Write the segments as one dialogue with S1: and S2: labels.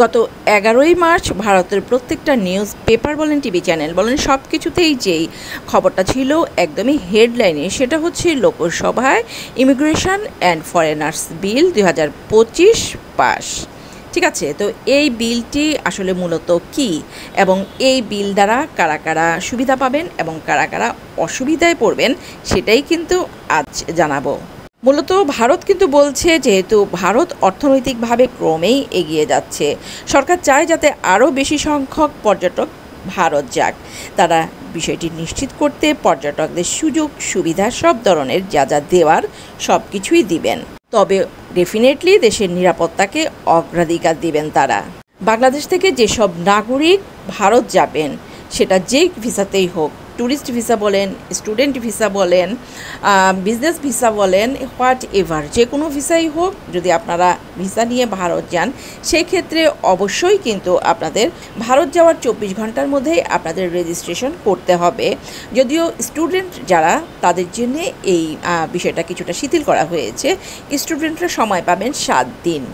S1: গত 11ই মার্চ ভারতের প্রত্যেকটা নিউজ পেপার বলেন, টিভি চ্যানেল বলেন, সব কিছুতেই যেই খবরটা ছিল একদমই হেডলাইনে, সেটা হচ্ছে লোকসভায় immigration and foreigners bill 2025 pass. ঠিক আছে, তো এই বিলটি আসলে মূলত কি এবং এই বিল দ্বারা কারা কারা সুবিধা পাবেন এবং কারা কারা অসুবিধায় পড়বেন সেটাই কিন্তু আজ জানাবো। মূলত ভারত কিন্তু বলছে, যেহেতু ভারত অর্থনৈতিকভাবে ক্রমেই এগিয়ে যাচ্ছে, সরকার চায় যাতে আরও বেশি সংখ্যক পর্যটক ভারত যাক। তারা বিষয়টি নিশ্চিত করতে পর্যটকদের সুযোগ সুবিধা সব ধরনের যা যা দেওয়ার সব কিছুই দিবেন, তবে ডেফিনেটলি দেশের নিরাপত্তাকে অগ্রাধিকার দিবেন তারা। বাংলাদেশ থেকে যেসব নাগরিক ভারত যাবেন, সেটা যে ভিসাতেই হোক, ট্যুরিস্ট ভিসা বলেন, স্টুডেন্ট ভিসা বলেন, বিজনেস ভিসা বলেন, হোয়াট এভার, যে কোনো ভিসাই হোক, যদি আপনারা ভিসা নিয়ে ভারত যান, সেই ক্ষেত্রে অবশ্যই কিন্তু আপনাদের ভারত যাওয়ার 24 ঘন্টার মধ্যেই আপনাদের রেজিস্ট্রেশন করতে হবে। যদিও স্টুডেন্ট যারা, তাদের জন্য এই বিষয়টা কিছুটা শিথিল করা হয়েছে। স্টুডেন্টরা সময় পাবেন 7 দিন।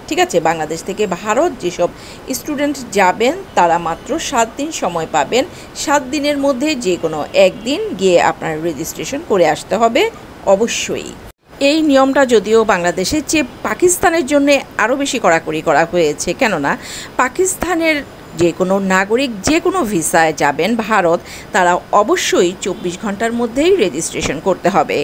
S1: ঠিক আছে, বাংলাদেশ থেকে ভারত যেসব স্টুডেন্ট যাবেন তারা মাত্র 7 দিন সময় পাবেন। 7 দিনের মধ্যে যে কোনো একদিন গিয়ে আপনার রেজিস্ট্রেশন করে আসতে হবে অবশ্যই। এই নিয়মটা যদিও বাংলাদেশের চেয়ে পাকিস্তানের জন্য আরও বেশি কড়াকড়ি করা হয়েছে, কেননা পাকিস্তানের যে কোনো নাগরিক যে কোনো ভিসায় যাবেন ভারত, তারা অবশ্যই 24 ঘন্টার মধ্যেই রেজিস্ট্রেশন করতে হবে।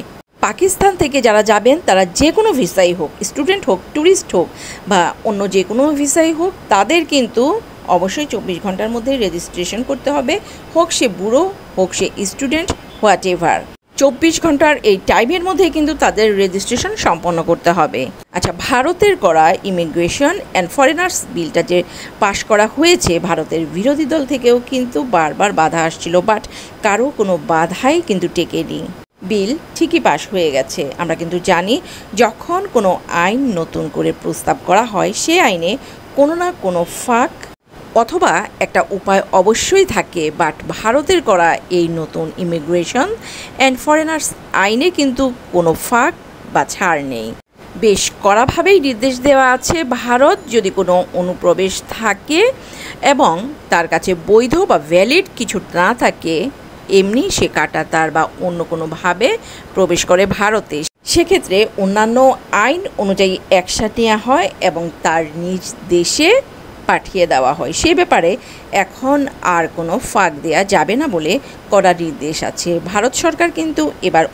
S1: পাকিস্তান থেকে যারা যাবেন তারা যে কোনো ভিসাই হোক, স্টুডেন্ট হোক, ট্যুরিস্ট হোক বা অন্য যে কোনো ভিসাই হোক, তাদের কিন্তু অবশ্যই 24 ঘন্টার মধ্যে রেজিস্ট্রেশন করতে হবে, হোক সে বুড়ো, হোক সে স্টুডেন্ট, হোয়াট এভার। 24 ঘন্টার এই টাইমের মধ্যে কিন্তু তাদের রেজিস্ট্রেশন সম্পন্ন করতে হবে। আচ্ছা, ভারতের করা ইমিগ্রেশন অ্যান্ড ফরেনার্স বিলটা যে পাশ করা হয়েছে, ভারতের বিরোধী দল থেকেও কিন্তু বারবার বাধা আসছিল, বাট কারো কোনো বাধাই কিন্তু টেকেনি। বিল ঠিকই পাশ হয়ে গেছে। আমরা কিন্তু জানি, যখন কোনো আইন নতুন করে প্রস্তাব করা হয়, সে আইনে কোনো না কোনো ফাঁক অথবা একটা উপায় অবশ্যই থাকে, বাট ভারতের করা এই নতুন ইমিগ্রেশন অ্যান্ড ফরেনার্স আইনে কিন্তু কোনো ফাঁক বা ছাড় নেই। বেশ কড়াভাবেই নির্দেশ দেওয়া আছে, ভারত যদি কোনো অনুপ্রবেশ থাকে এবং তার কাছে বৈধ বা ভ্যালিড কিছু না থাকে, এমনি সে কাঁটাতার বা অন্য কোনোভাবে প্রবেশ করে ভারতে, সেক্ষেত্রে অন্যান্য আইন অনুযায়ী অ্যাকশন নেওয়া হয় এবং তার নিজ দেশে পাঠিয়ে দেওয়া হয়। সে ব্যাপারে এখন আর কোনো ফাঁক দেওয়া যাবে না বলে কড়া নির্দেশ আছে। ভারত সরকার কিন্তু এবার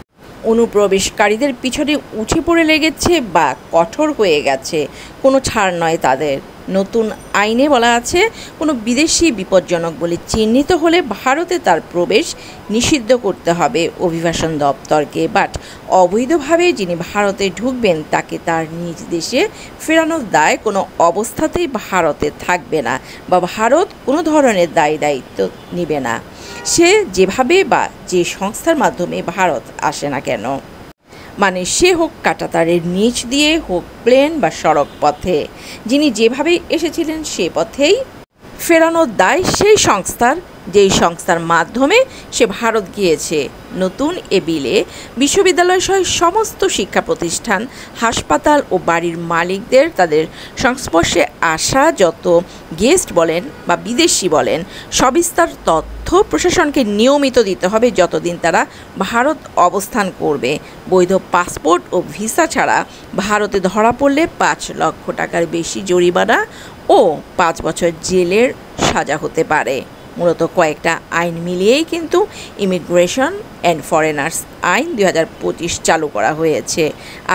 S1: অনুপ্রবেশকারীদের পিছনে উঠে পড়ে লেগেছে বা কঠোর হয়ে গেছে, কোনো ছাড় নয় তাদের। নতুন আইনে বলা আছে, কোনো বিদেশি বিপজ্জনক বলে চিহ্নিত হলে ভারতে তার প্রবেশ নিষিদ্ধ করতে হবে অভিবাসন দপ্তরকে, বাট অবৈধভাবে যিনি ভারতে ঢুকবেন তাকে তার নিজ দেশে ফেরানোর দায় কোনো অবস্থাতেই ভারতে থাকবে না, বা ভারত কোনো ধরনের দায়িত্ব নেবে না, সে যেভাবে বা যে সংস্থার মাধ্যমে ভারত আসে না কেন। মানে সে হোক কাঁটাতারের নিচ দিয়ে, হোক প্লেন বা সড়ক পথে, যিনি যেভাবে এসেছিলেন সে পথেই ফেরানোর দায় সেই সংস্থার, যেই সংস্থার মাধ্যমে সে ভারত গিয়েছে। নতুন এ বিলে বিশ্ববিদ্যালয় সহ সমস্ত শিক্ষা প্রতিষ্ঠান, হাসপাতাল ও বাড়ির মালিকদের তাদের সংস্পর্শে আসা যত গেস্ট বলেন বা বিদেশি বলেন, সবিস্তার তথ্য প্রশাসনকে নিয়মিত দিতে হবে যতদিন তারা ভারত অবস্থান করবে। বৈধ পাসপোর্ট ও ভিসা ছাড়া ভারতে ধরা পড়লে 5 লক্ষ টাকার বেশি জরিমানা ও 5 বছর জেলের সাজা হতে পারে। মূলত কয়েকটা আইন মিলিয়েই কিন্তু ইমিগ্রেশন অ্যান্ড ফরেনার্স আইন 2025 চালু করা হয়েছে,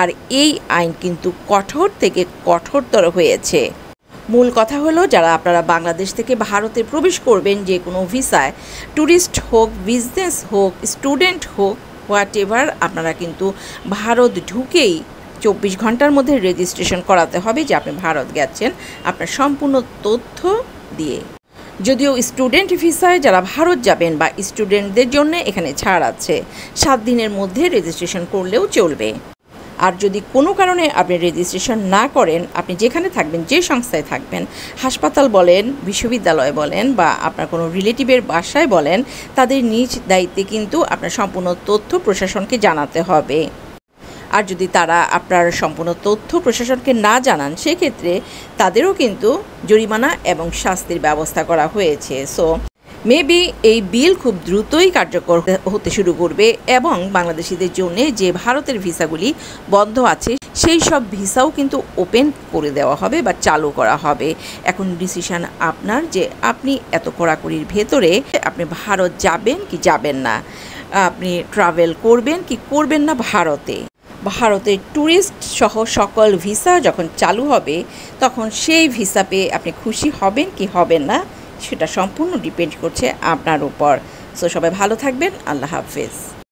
S1: আর এই আইন কিন্তু কঠোর থেকে কঠোরতর হয়েছে। মূল কথা হলো, যারা আপনারা বাংলাদেশ থেকে ভারতে প্রবেশ করবেন যে কোনো ভিসায়, ট্যুরিস্ট হোক, বিজনেস হোক, স্টুডেন্ট হোক, হোয়াট এভার, আপনারা কিন্তু ভারত ঢুকেই 24 ঘন্টার মধ্যে রেজিস্ট্রেশন করাতে হবে যে আপনি ভারত গেছেন, আপনার সম্পূর্ণ তথ্য দিয়ে। যদিও স্টুডেন্ট ভিসায় যারা ভারত যাবেন বা স্টুডেন্টদের জন্য এখানে ছাড় আছে, 7 দিনের মধ্যে রেজিস্ট্রেশন করলেও চলবে। আর যদি কোনো কারণে আপনি রেজিস্ট্রেশন না করেন, আপনি যেখানে থাকবেন, যে সংস্থায় থাকবেন, হাসপাতাল বলেন, বিশ্ববিদ্যালয় বলেন বা আপনার কোনো রিলেটিভের বাসায় বলেন, তাদের নিজ দায়িত্বে কিন্তু আপনার সম্পূর্ণ তথ্য প্রশাসনকে জানাতে হবে। আর যদি তারা আপনার সম্পূর্ণ তথ্য প্রশাসনকে না জানান, সেক্ষেত্রে তাদেরও কিন্তু জরিমানা এবং শাস্তির ব্যবস্থা করা হয়েছে। সো মেবি এই বিল খুব দ্রুতই কার্যকর হতে শুরু করবে এবং বাংলাদেশিদের জন্য যে ভারতের ভিসাগুলি বন্ধ আছে সেই সব ভিসাও কিন্তু ওপেন করে দেওয়া হবে বা চালু করা হবে। এখন ডিসিশন আপনার যে আপনি এত কড়াকড়ির ভেতরে আপনি ভারত যাবেন কি যাবেন না, আপনি ট্রাভেল করবেন কি করবেন না ভারতে। ভারতের ট্যুরিস্ট সহ সকল ভিসা যখন চালু হবে তখন সেই ভিসা পেয়ে আপনি খুশি হবেন কি হবেন না সেটা সম্পূর্ণ ডিপেন্ড করছে আপনার উপর। সো সবাই ভালো থাকবেন। আল্লাহ হাফেজ।